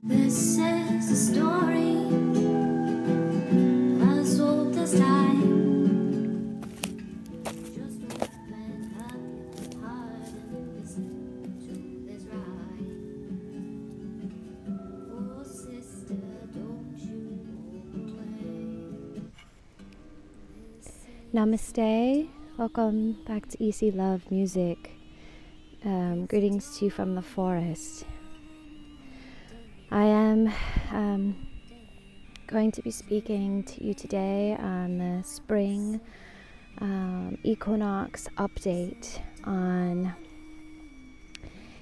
This is a story as old as time. Just open up your heart and listen to this rhyme. Oh, sister, don't you walk away. Namaste. Welcome back to Easy Love Music. Greetings to you from the forest. I am going to be speaking to you today on the spring Equinox update on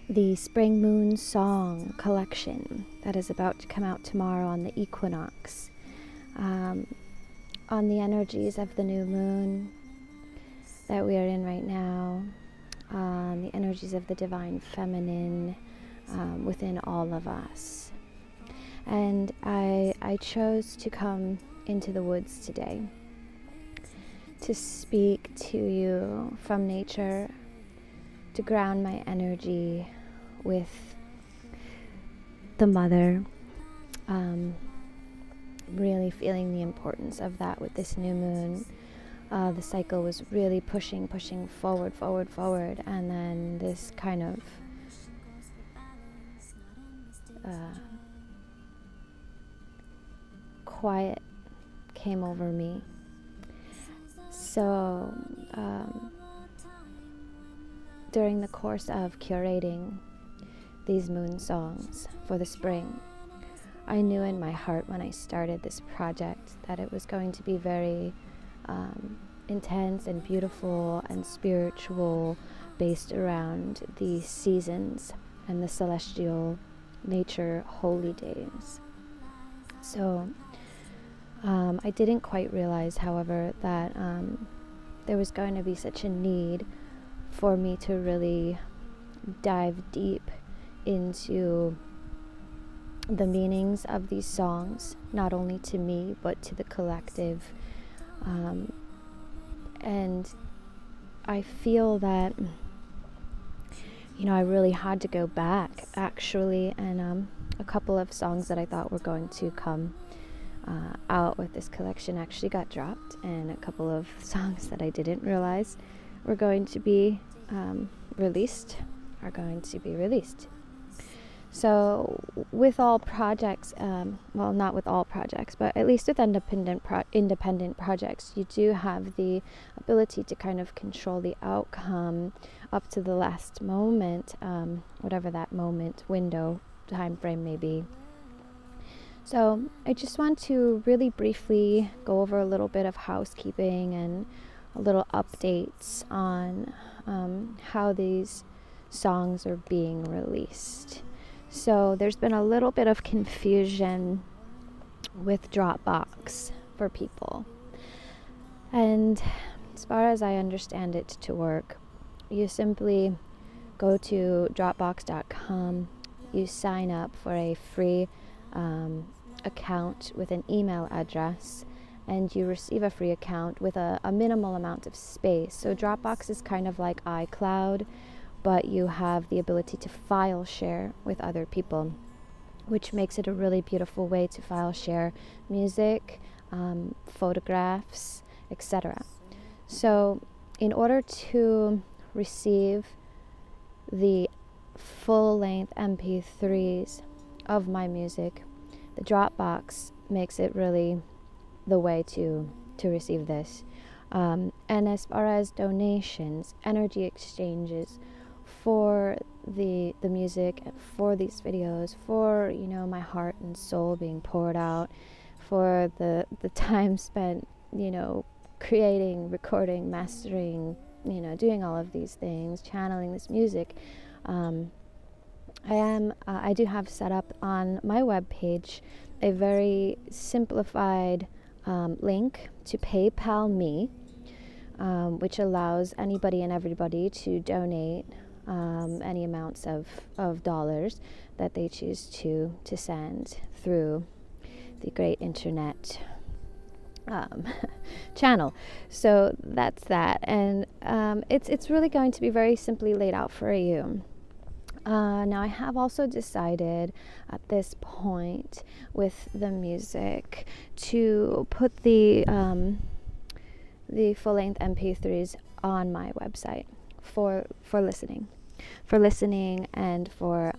the Spring Moon Song collection that is about to come out tomorrow on the Equinox. On the energies of the new moon that we are in right now, on the energies of the divine feminine within all of us. And I chose to come into the woods today to speak to you from nature, to ground my energy with the mother, really feeling the importance of that with this new moon. The cycle was really pushing forward, and then this kind of quiet came over me. So during the course of curating these moon songs for the spring, I knew in my heart when I started this project that it was going to be very intense and beautiful and spiritual, based around the seasons and the celestial nature holy days. So I didn't quite realize, however, that there was going to be such a need for me to really dive deep into the meanings of these songs, not only to me but to the collective. And I feel that, I really had to go back actually, and a couple of songs that I thought were going to come out with this collection actually got dropped, and a couple of songs that I didn't realize were going to be released are going to be released. So with all projects, well, not with all projects, but at least with independent projects, you do have the ability to kind of control the outcome up to the last moment, whatever that moment, window, time frame may be. So I just want to really briefly go over a little bit of housekeeping and a little updates on how these songs are being released. So there's been a little bit of confusion with Dropbox for people. And as far as I understand it to work, you simply go to dropbox.com, you sign up for a free account with an email address, and you receive a free account with a minimal amount of space. So Dropbox is kind of like iCloud, but you have the ability to file share with other people, which makes it a really beautiful way to file share music, photographs, etc. So in order to receive the full-length MP3s of my music, the Dropbox makes it really the way to receive this. And as far as donations, energy exchanges for the music, for these videos, for my heart and soul being poured out, for the time spent creating, recording, mastering, doing all of these things, channeling this music, I do have set up on my webpage a very simplified link to PayPal me, which allows anybody and everybody to donate any amounts of dollars that they choose to send through the great internet channel. So that's that, and it's really going to be very simply laid out for you. Now I have also decided at this point with the music to put the full-length MP3s on my website for listening and for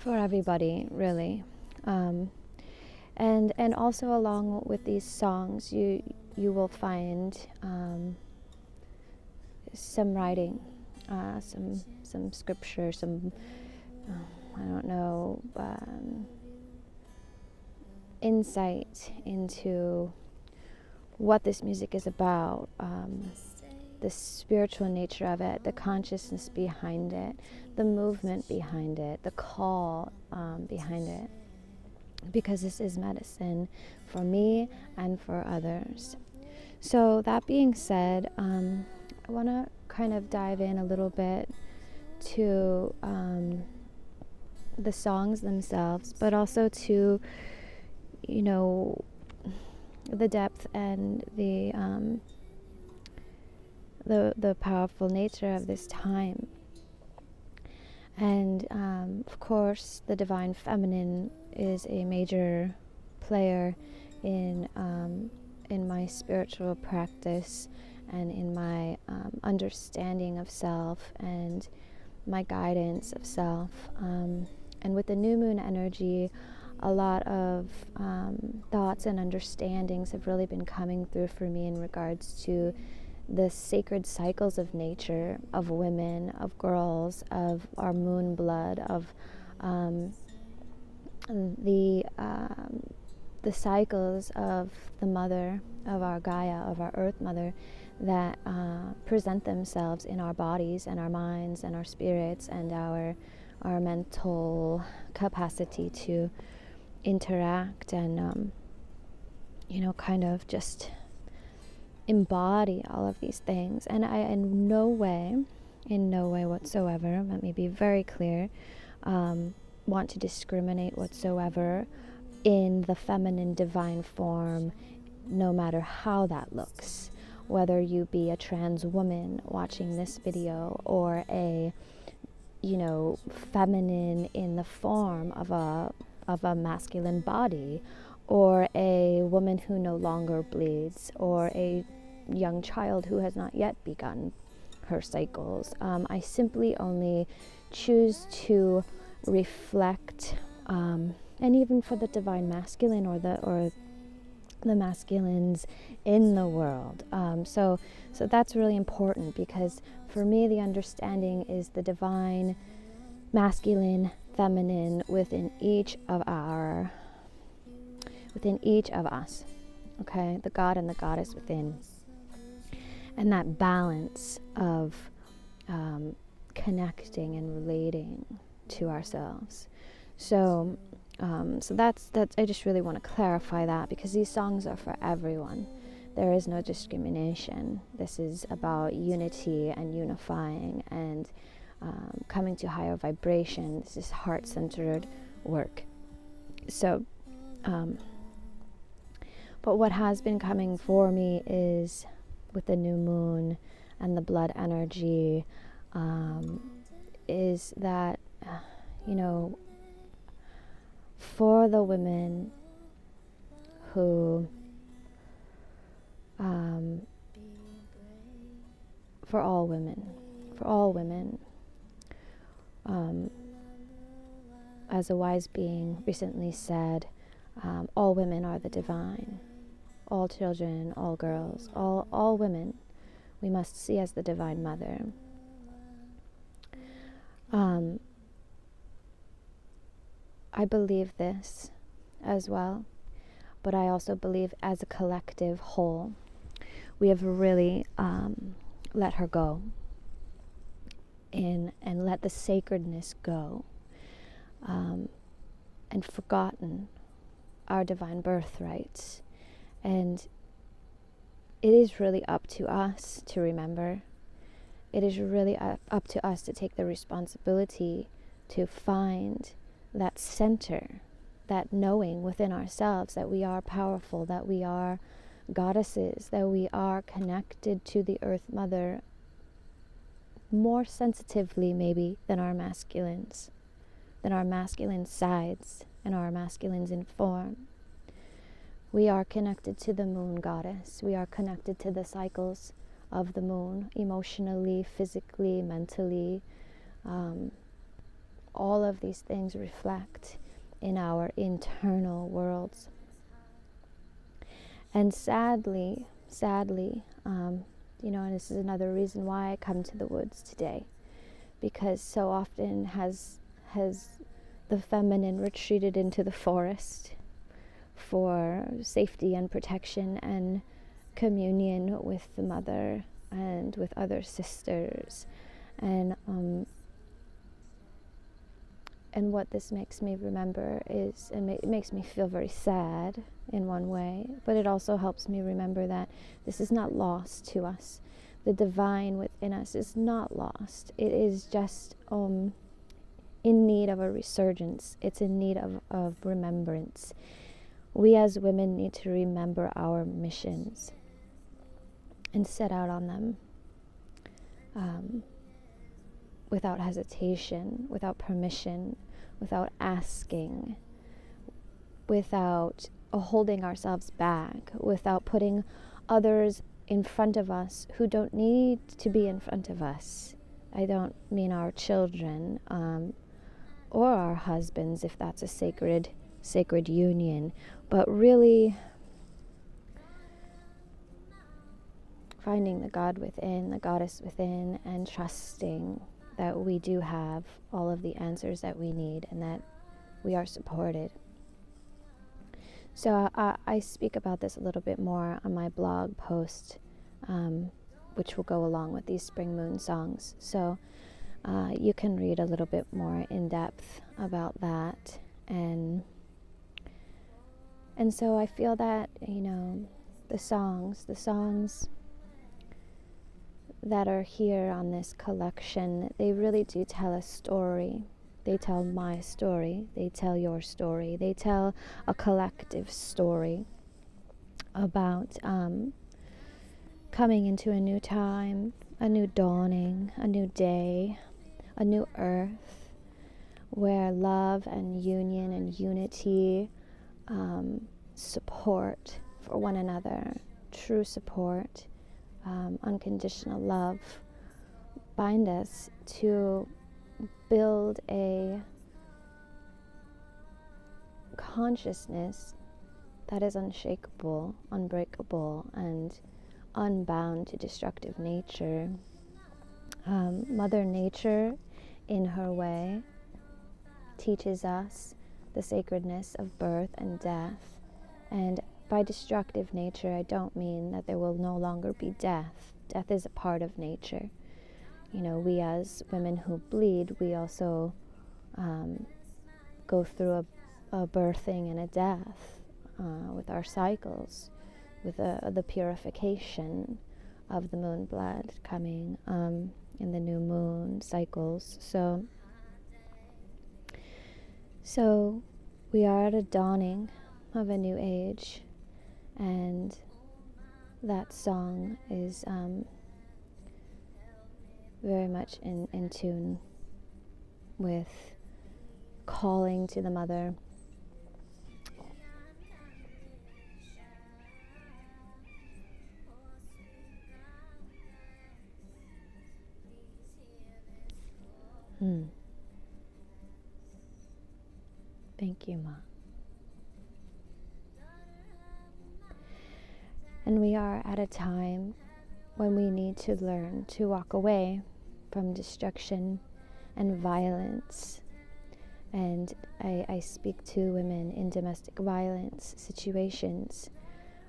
everybody, really. And also along with these songs, you will find some writing, some scripture, some I don't know, insight into what this music is about, the spiritual nature of it, the consciousness behind it, the movement behind it, the call behind it, because this is medicine for me and for others. So that being said, I want to kind of dive in a little bit to the songs themselves, but also to, you know, the depth and the powerful nature of this time. And of course, the divine feminine is a major player in my spiritual practice and in my understanding of self and my guidance of self. And with the new moon energy, a lot of thoughts and understandings have really been coming through for me in regards to the sacred cycles of nature, of women, of girls, of our moon blood, of the cycles of the mother, of our Gaia, of our Earth Mother, that present themselves in our bodies and our minds and our spirits and our mental capacity to interact and kind of just embody all of these things. And I in no way whatsoever, let me be very clear, want to discriminate whatsoever in the feminine divine form, no matter how that looks. Whether you be a trans woman watching this video, or a feminine in the form of a masculine body, or a woman who no longer bleeds, or a young child who has not yet begun her cycles. I simply only choose to reflect, and even for the divine masculine or the masculines in the world. So that's really important, because for me the understanding is the divine masculine, feminine within each of us. Okay, the God and the Goddess within, and that balance of connecting and relating to ourselves. So that's I just really want to clarify that, because these songs are for everyone. There is no discrimination. This is about unity and unifying and coming to higher vibration. This is heart-centered work. So but what has been coming for me is, with the new moon and the blood energy, is that for the women who for all women, as a wise being recently said, all women are the divine. All children, all girls, all women, we must see as the Divine Mother. I believe this as well, but I also believe as a collective whole, we have really let her go and let the sacredness go, and forgotten our divine birthrights. And it is really up to us to remember. It is really up to us to take the responsibility to find that center, that knowing within ourselves that we are powerful, that we are goddesses, that we are connected to the Earth Mother more sensitively maybe than our masculines, than our masculine sides and our masculines in form. We are connected to the moon goddess. We are connected to the cycles of the moon, emotionally, physically, mentally. All of these things reflect in our internal worlds. And sadly, and this is another reason why I come to the woods today, because so often has the feminine retreated into the forest for safety and protection and communion with the mother and with other sisters, and what this makes me remember is, and it makes me feel very sad in one way, but it also helps me remember that this is not lost to us. The divine within us is not lost. It is just in need of a resurgence. It's in need of remembrance. We as women need to remember our missions and set out on them without hesitation, without permission, without asking, without holding ourselves back, without putting others in front of us who don't need to be in front of us. I don't mean our children or our husbands, if that's a sacred union, but really finding the God within, the goddess within, and trusting that we do have all of the answers that we need and that we are supported. So I speak about this a little bit more on my blog post, which will go along with these spring moon songs. So you can read a little bit more in depth about that. And so I feel that, the songs that are here on this collection, they really do tell a story. They tell my story, they tell your story, they tell a collective story about coming into a new time, a new dawning, a new day, a new earth, where love and union and unity, support for one another, true support, unconditional love, bind us to build a consciousness that is unshakable, unbreakable, and unbound to destructive nature. Mother Nature, in her way, teaches us the sacredness of birth and death. And by destructive nature, I don't mean that there will no longer be death. Death is a part of nature. We as women who bleed, we also go through a birthing and a death with our cycles, with the purification of the moon blood coming in the new moon cycles. So we are at a dawning of a new age, and that song is very much in tune with calling to the mother. Thank you, Ma. And we are at a time when we need to learn to walk away from destruction and violence. And I speak to women in domestic violence situations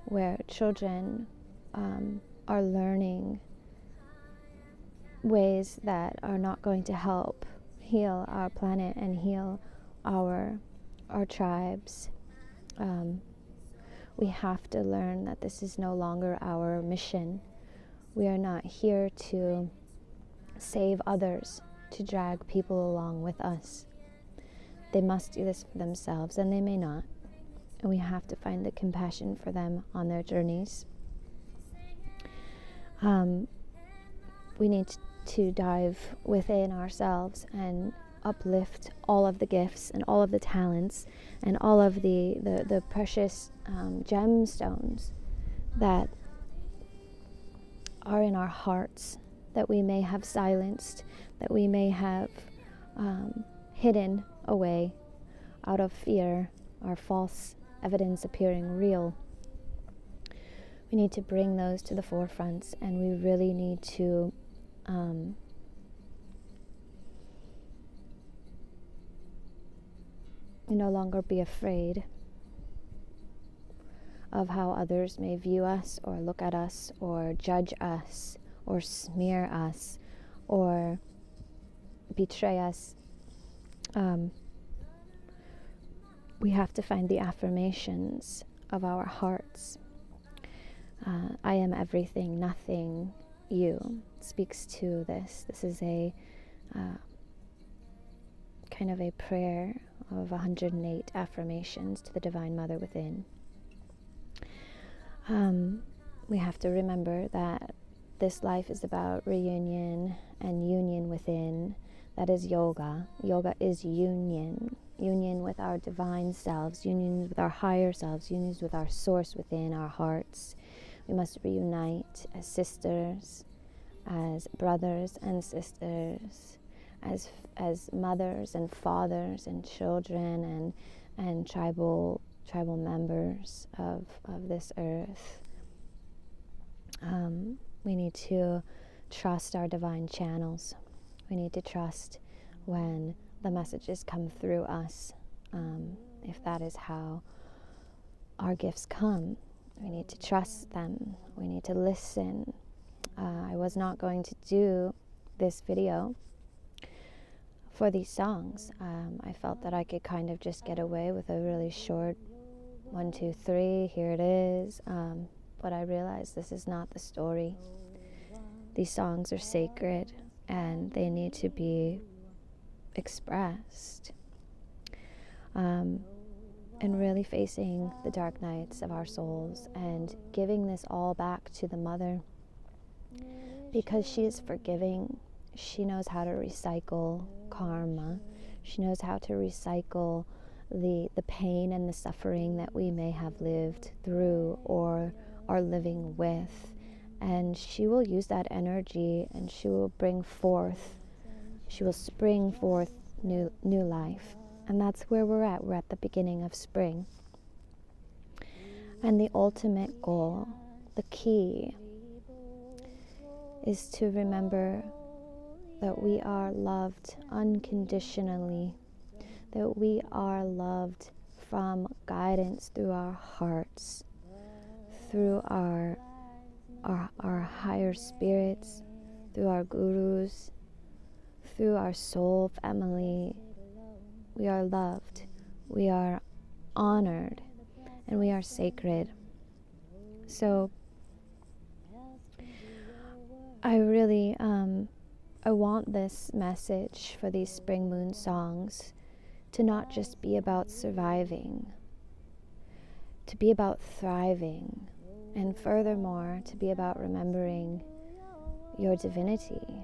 where children are learning ways that are not going to help heal our planet and heal our tribes. We have to learn that this is no longer our mission. We are not here to save others, to drag people along with us. They must do this for themselves, and they may not. And we have to find the compassion for them on their journeys. We need to dive within ourselves and uplift all of the gifts and all of the talents and all of the precious gemstones that are in our hearts, that we may have silenced, that we may have hidden away out of fear, our false evidence appearing real. We need to bring those to the forefront, and we really need to no longer be afraid of how others may view us or look at us or judge us or smear us or betray us. We have to find the affirmations of our hearts. I am everything, nothing, you speaks to this. This is a kind of a prayer of 108 affirmations to the Divine Mother within. We have to remember that this life is about reunion and union within. That is yoga. Yoga is union. Union with our divine selves, union with our higher selves, unions with our source within our hearts. We must reunite as sisters, as brothers and sisters, as mothers and fathers and children and tribal members of this earth. We need to trust our divine channels. We need to trust when the messages come through us, if that is how our gifts come. We need to trust them. We need to listen. I was not going to do this video for these songs. I felt that I could kind of just get away with a really short 1, 2, 3, here it is. But I realized this is not the story. These songs are sacred and they need to be expressed. And really facing the dark nights of our souls and giving this all back to the Mother, because she is forgiving. She knows how to recycle karma. She knows how to recycle the pain and the suffering that we may have lived through or are living with. And she will use that energy and she will spring forth new life. And that's where we're at. We're at the beginning of spring. And the ultimate goal, the key, is to remember that we are loved unconditionally, that we are loved from guidance through our hearts, through our higher spirits, through our gurus, through our soul family. We are loved, we are honored, and we are sacred. So I really I want this message for these spring moon songs to not just be about surviving, to be about thriving, and furthermore to be about remembering your divinity,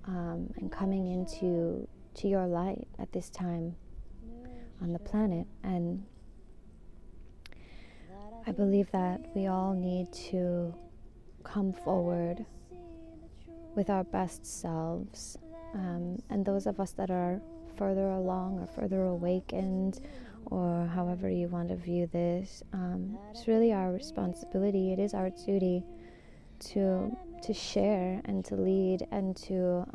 and coming into your light at this time on the planet. And I believe that we all need to come forward with our best selves, and those of us that are further along or further awakened, or however you want to view this, it's really our responsibility. It is our duty to share and to lead and to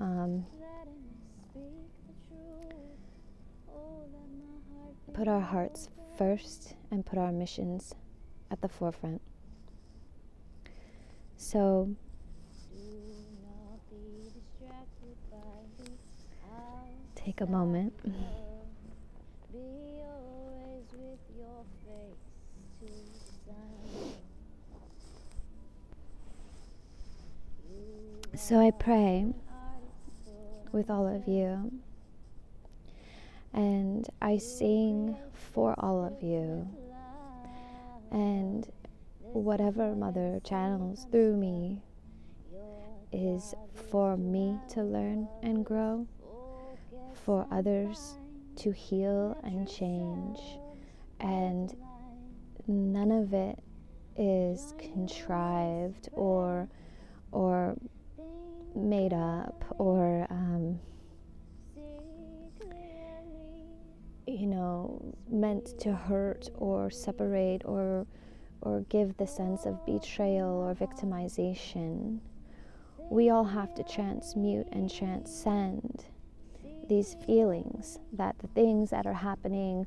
put our hearts first and put our missions at the forefront. So take a moment. So I pray with all of you, and I sing for all of you, and whatever Mother channels through me is for me to learn and grow, for others to heal and change, and none of it is contrived or made up or meant to hurt or separate or give the sense of betrayal or victimization. We all have to transmute and transcend these feelings that the things that are happening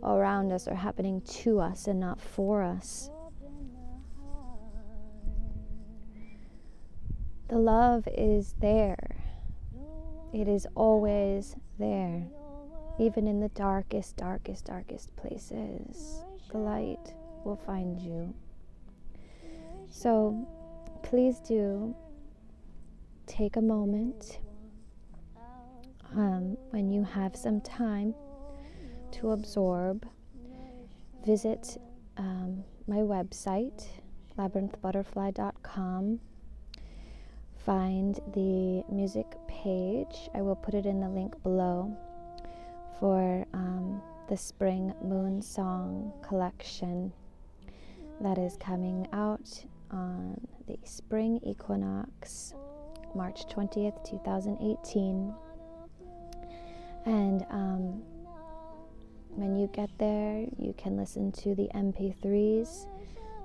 around us are happening to us and not for us. The love is there. It is always there. Even in the darkest, darkest, darkest places, the light will find you. So please do take a moment when you have some time to absorb. Visit my website, labyrinthbutterfly.com. Find the music page. I will put it in the link below for the Spring Moon Song collection that is coming out on the Spring Equinox, March 20th, 2018. And when you get there, you can listen to the MP3s,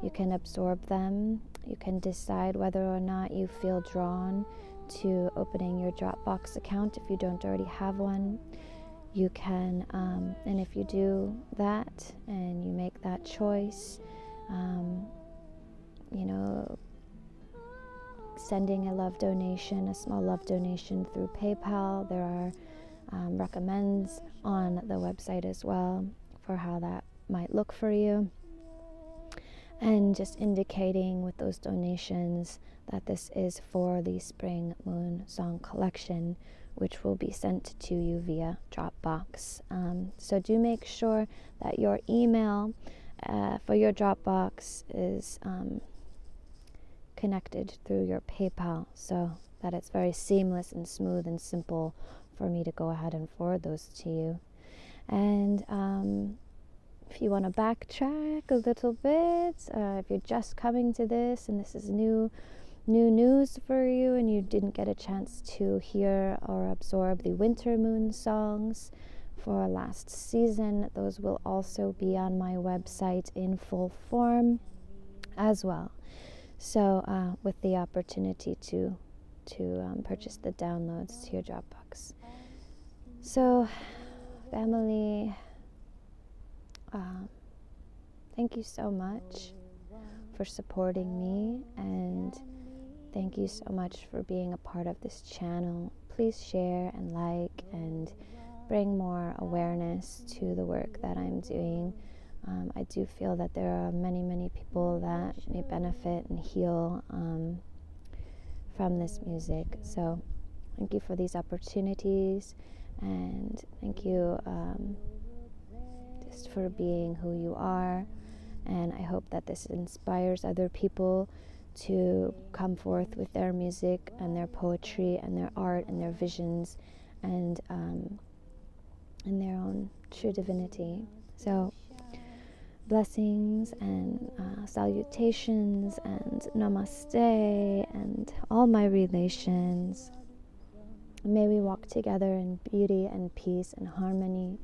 you can absorb them, you can decide whether or not you feel drawn to opening your Dropbox account if you don't already have one. You can, and if you do that and you make that choice, sending a love donation, a small love donation through PayPal. There are recommends on the website as well for how that might look for you. And just indicating with those donations that this is for the Spring Moon Song collection, which will be sent to you via Dropbox. So do make sure that your email for your Dropbox is connected through your PayPal, so that it's very seamless and smooth and simple for me to go ahead and forward those to you. And if you want to backtrack a little bit, if you're just coming to this and this is new news for you and you didn't get a chance to hear or absorb the winter moon songs for last season, those will also be on my website in full form as well. So with the opportunity to purchase the downloads to your Dropbox. So family, thank you so much for supporting me, and thank you so much for being a part of this channel. Please share and like and bring more awareness to the work that I'm doing. I do feel that there are many people that may benefit and heal from this music. So thank you for these opportunities, and thank you just for being who you are. And I hope that this inspires other people to come forth with their music and their poetry and their art and their visions and in their own true divinity. So blessings and salutations and namaste and all my relations. May we walk together in beauty and peace and harmony.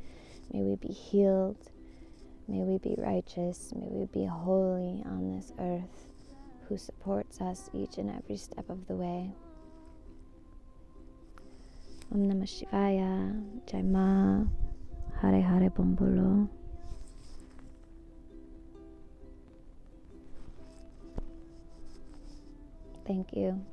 May we be healed. May we be righteous. May we be holy on this earth, who supports us each and every step of the way. Om Namah Shivaya, Jai Ma, Hare Hare Bombolo. Thank you.